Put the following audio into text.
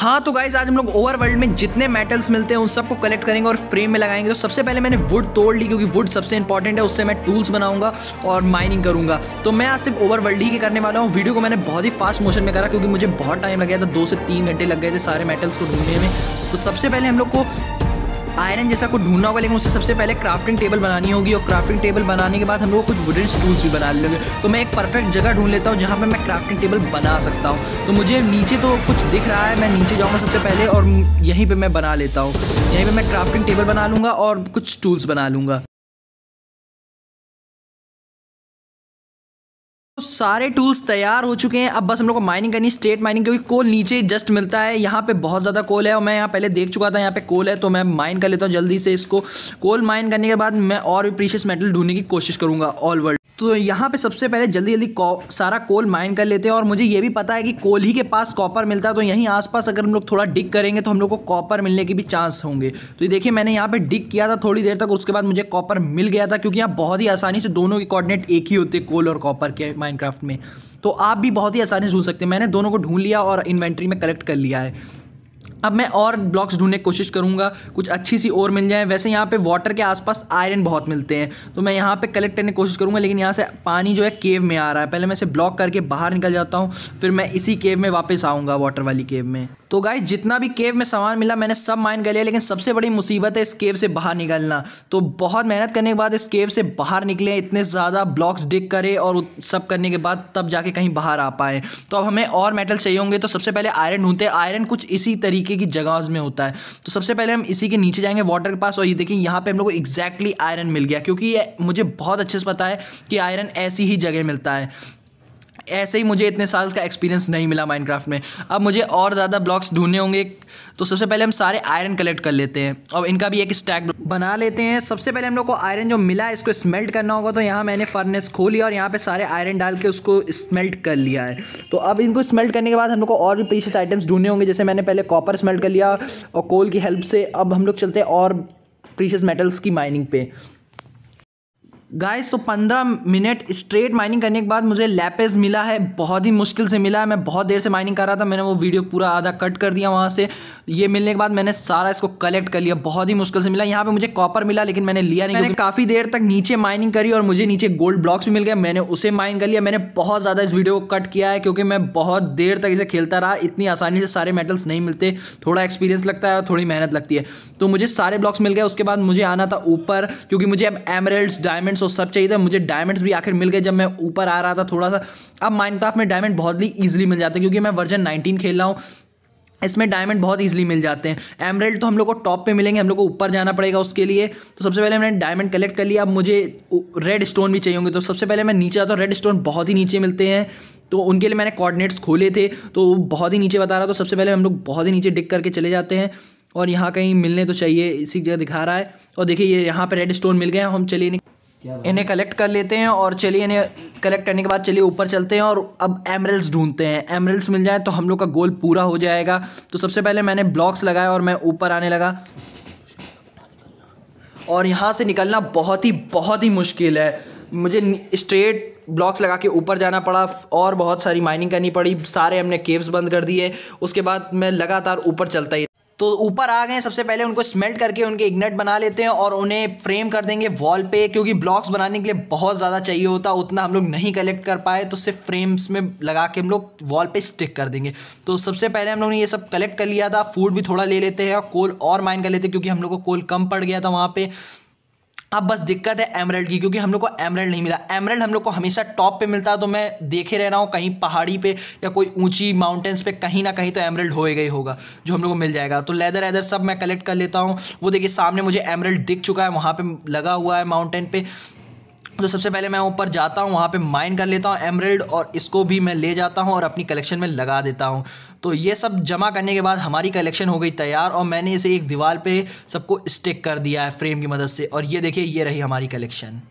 हाँ तो गाइस आज हम लोग ओवरवर्ल्ड में जितने मेटल्स मिलते हैं उन सबको कलेक्ट करेंगे और फ्रेम में लगाएंगे। तो सबसे पहले मैंने वुड तोड़ ली क्योंकि वुड सबसे इंपॉर्टेंट है, उससे मैं टूल्स बनाऊंगा और माइनिंग करूंगा। तो मैं आज सिर्फ ओवरवर्ल्ड ही के करने वाला हूँ। वीडियो को मैंने बहुत ही फास्ट मोशन में करा क्योंकि मुझे बहुत टाइम लग गया था, 2 से 3 घंटे लग गए थे सारे मेटल्स को ढूंढने में। तो सबसे पहले हम लोग को आयरन जैसा कुछ ढूंढना होगा, लेकिन उससे सबसे पहले क्राफ्टिंग टेबल बनानी होगी और क्राफ्टिंग टेबल बनाने के बाद हम लोग कुछ वुडन टूल्स भी बना लेंगे। तो मैं एक परफेक्ट जगह ढूंढ लेता हूँ जहाँ पे मैं क्राफ्टिंग टेबल बना सकता हूँ। तो मुझे नीचे तो कुछ दिख रहा है, मैं नीचे जाऊँगा सबसे पहले और यहीं पर मैं बना लेता हूँ। यहीं पर मैं क्राफ्टिंग टेबल बना लूँगा और कुछ टूल्स बना लूँगा। तो सारे टूल्स तैयार हो चुके हैं, अब बस हम लोग को माइनिंग करनी है, स्ट्रेट माइनिंग, क्योंकि कोल नीचे जस्ट मिलता है। यहाँ पे बहुत ज़्यादा कोल है और मैं यहाँ पहले देख चुका था, यहाँ पे कोल है। तो मैं माइन कर लेता हूँ जल्दी से इसको। कोल माइन करने के बाद मैं और भी प्रीशियस मेटल ढूंढने की कोशिश करूँगा ऑल वर्ल्ड। तो यहाँ पे सबसे पहले जल्दी जल्दी सारा कोल माइन कर लेते हैं। और मुझे ये भी पता है कि कोल ही के पास कॉपर मिलता है, तो यहीं आसपास अगर हम लोग थोड़ा डिग करेंगे तो हम लोग को कॉपर मिलने के भी चांस होंगे। तो ये देखिए मैंने यहाँ पे डिग किया था थोड़ी देर तक, उसके बाद मुझे कॉपर मिल गया था, क्योंकि यहाँ बहुत ही आसानी से दोनों के कोऑर्डिनेट एक ही होते हैं कोल और कॉपर के माइनक्राफ्ट में। तो आप भी बहुत ही आसानी से ढूंढ सकते हैं। मैंने दोनों को ढूंढ लिया और इन्वेंट्री में कलेक्ट कर लिया है। अब मैं और ब्लॉक्स ढूंढने की कोशिश करूंगा, कुछ अच्छी सी और मिल जाए। वैसे यहाँ पे वाटर के आसपास आयरन बहुत मिलते हैं, तो मैं यहाँ पे कलेक्ट करने की कोशिश करूंगा। लेकिन यहाँ से पानी जो है केव में आ रहा है, पहले मैं इसे ब्लॉक करके बाहर निकल जाता हूँ, फिर मैं इसी केव में वापस आऊँगा, वाटर वाली केव में। तो गाइस जितना भी केव में सामान मिला मैंने सब माइन कर लिया, लेकिन सबसे बड़ी मुसीबत है इस केव से बाहर निकलना। तो बहुत मेहनत करने के बाद इस केव से बाहर निकले, इतने ज़्यादा ब्लॉक्स डिग करे और सब करने के बाद तब जाके कहीं बाहर आ पाए। तो अब हमें और मेटल चाहिए होंगे, तो सबसे पहले आयरन ढूंढते हैं। आयरन कुछ इसी तरीके की जगह में होता है। तो सबसे पहले हम इसी के नीचे जाएंगे वाटर के पास, और ये देखिए यहाँ पे हम लोग को एग्जैक्टली आयरन मिल गया, क्योंकि मुझे बहुत अच्छे से पता है कि आयरन ऐसी ही जगह मिलता है। ऐसे ही मुझे इतने साल का एक्सपीरियंस नहीं मिला माइनक्राफ्ट में। अब मुझे और ज़्यादा ब्लॉक्स ढूंढने होंगे, तो सबसे पहले हम सारे आयरन कलेक्ट कर लेते हैं और इनका भी एक स्टैक बना लेते हैं। सबसे पहले हम लोग को आयरन जो मिला है इसको स्मेल्ट करना होगा। तो यहाँ मैंने फर्नेस खोली और यहाँ पे सारे आयरन डाल के उसको स्मेल्ट कर लिया है। तो अब इनको स्मेल्ट करने के बाद हम लोग को और भी प्रीशियस आइटम्स ढूंढने होंगे। जैसे मैंने पहले कॉपर स्मेल्ट कर लिया और कोल की हेल्प से अब हम लोग चलते हैं और प्रीशियस मेटल्स की माइनिंग पे। गाइस तो 15 मिनट स्ट्रेट माइनिंग करने के बाद मुझे लैपिस मिला है, बहुत ही मुश्किल से मिला है। मैं बहुत देर से माइनिंग कर रहा था, मैंने वो वीडियो पूरा आधा कट कर दिया वहाँ से। ये मिलने के बाद मैंने सारा इसको कलेक्ट कर लिया, बहुत ही मुश्किल से मिला। यहाँ पे मुझे कॉपर मिला लेकिन मैंने लिया नहीं, क्योंकि काफ़ी देर तक नीचे माइनिंग करी और मुझे नीचे गोल्ड ब्लॉक्स भी मिल गया, मैंने उसे माइन कर लिया। मैंने बहुत ज़्यादा इस वीडियो को कट किया है क्योंकि मैं बहुत देर तक इसे खेलता रहा। इतनी आसानी से सारे मेटल्स नहीं मिलते, थोड़ा एक्सपीरियंस लगता है और थोड़ी मेहनत लगती है। तो मुझे सारे ब्लॉक्स मिल गए। उसके बाद मुझे आना था ऊपर, क्योंकि मुझे अब एमरल्ड्स, डायमंड्स और सब चाहिए था। मुझे डायमंड्स भी आखिर मिल गए जब मैं ऊपर आ रहा था थोड़ा सा। अब माइनक्राफ्ट में डायमंड बहुत ही ईजिली मिल जाते हैं, क्योंकि मैं वर्जन 19 खेल रहा हूँ, इसमें डायमंड बहुत ईजिली मिल जाते हैं। एमरल्ड तो हम लोग को टॉप पे मिलेंगे, हम लोग को ऊपर जाना पड़ेगा उसके लिए। तो सबसे पहले मैंने डायमंड कलेक्ट कर लिया। अब मुझे रेड स्टोन भी चाहिए होंगे, तो सबसे पहले मैं नीचे आता हूँ। रेड स्टोन बहुत ही नीचे मिलते हैं, तो उनके लिए मैंने कोऑर्डिनेट्स खोले थे, तो बहुत ही नीचे बता रहा। तो सबसे पहले हम लोग बहुत ही नीचे डिग करके चले जाते हैं और यहाँ कहीं मिलने तो चाहिए, इसी जगह दिखा रहा है। और देखिए ये यहाँ पर रेड स्टोन मिल गए हैं, हम चलिए इन्हें कलेक्ट कर लेते हैं। और चलिए इन्हें कलेक्ट करने के बाद चलिए ऊपर चलते हैं और अब एमरल्ड्स ढूंढते हैं। एमरल्ड्स मिल जाए तो हम लोग का गोल पूरा हो जाएगा। तो सबसे पहले मैंने ब्लॉक्स लगाए और मैं ऊपर आने लगा, और यहाँ से निकलना बहुत ही मुश्किल है। मुझे स्ट्रेट ब्लॉक्स लगा के ऊपर जाना पड़ा और बहुत सारी माइनिंग करनी पड़ी। सारे हमने केव्स बंद कर दिए, उसके बाद मैं लगातार ऊपर चलता ही। तो ऊपर आ गए, सबसे पहले उनको स्मेल्ट करके उनके इग्नेट बना लेते हैं और उन्हें फ्रेम कर देंगे वॉल पे, क्योंकि ब्लॉक्स बनाने के लिए बहुत ज़्यादा चाहिए होता, उतना हम लोग नहीं कलेक्ट कर पाए, तो सिर्फ फ्रेम्स में लगा के हम लोग वॉल पे स्टिक कर देंगे। तो सबसे पहले हम लोग ने ये सब कलेक्ट कर लिया था। फूड भी थोड़ा ले लेते हैं और कोल और माइन कर लेते हैं, क्योंकि हम लोग को कोल कम पड़ गया था वहाँ पे। अब बस दिक्कत है एमरल्ड की, क्योंकि हम लोग को एमरल्ड नहीं मिला। एमरल्ड हम लोग को हमेशा टॉप पे मिलता है, तो मैं देखे रह रहा हूँ कहीं पहाड़ी पे या कोई ऊंची माउंटेन्स पे कहीं ना कहीं तो एमरल्ड होएगा ही होगा जो हम लोग को मिल जाएगा। तो लेदर एदर सब मैं कलेक्ट कर लेता हूँ। वो देखिए सामने मुझे एमरल्ड दिख चुका है, वहाँ पे लगा हुआ है माउंटेन पे। तो सबसे पहले मैं ऊपर जाता हूँ, वहाँ पे माइन कर लेता हूँ एमरल्ड, और इसको भी मैं ले जाता हूँ और अपनी कलेक्शन में लगा देता हूँ। तो ये सब जमा करने के बाद हमारी कलेक्शन हो गई तैयार, और मैंने इसे एक दीवार पे सबको स्टिक कर दिया है फ्रेम की मदद से। और ये देखिए ये रही हमारी कलेक्शन।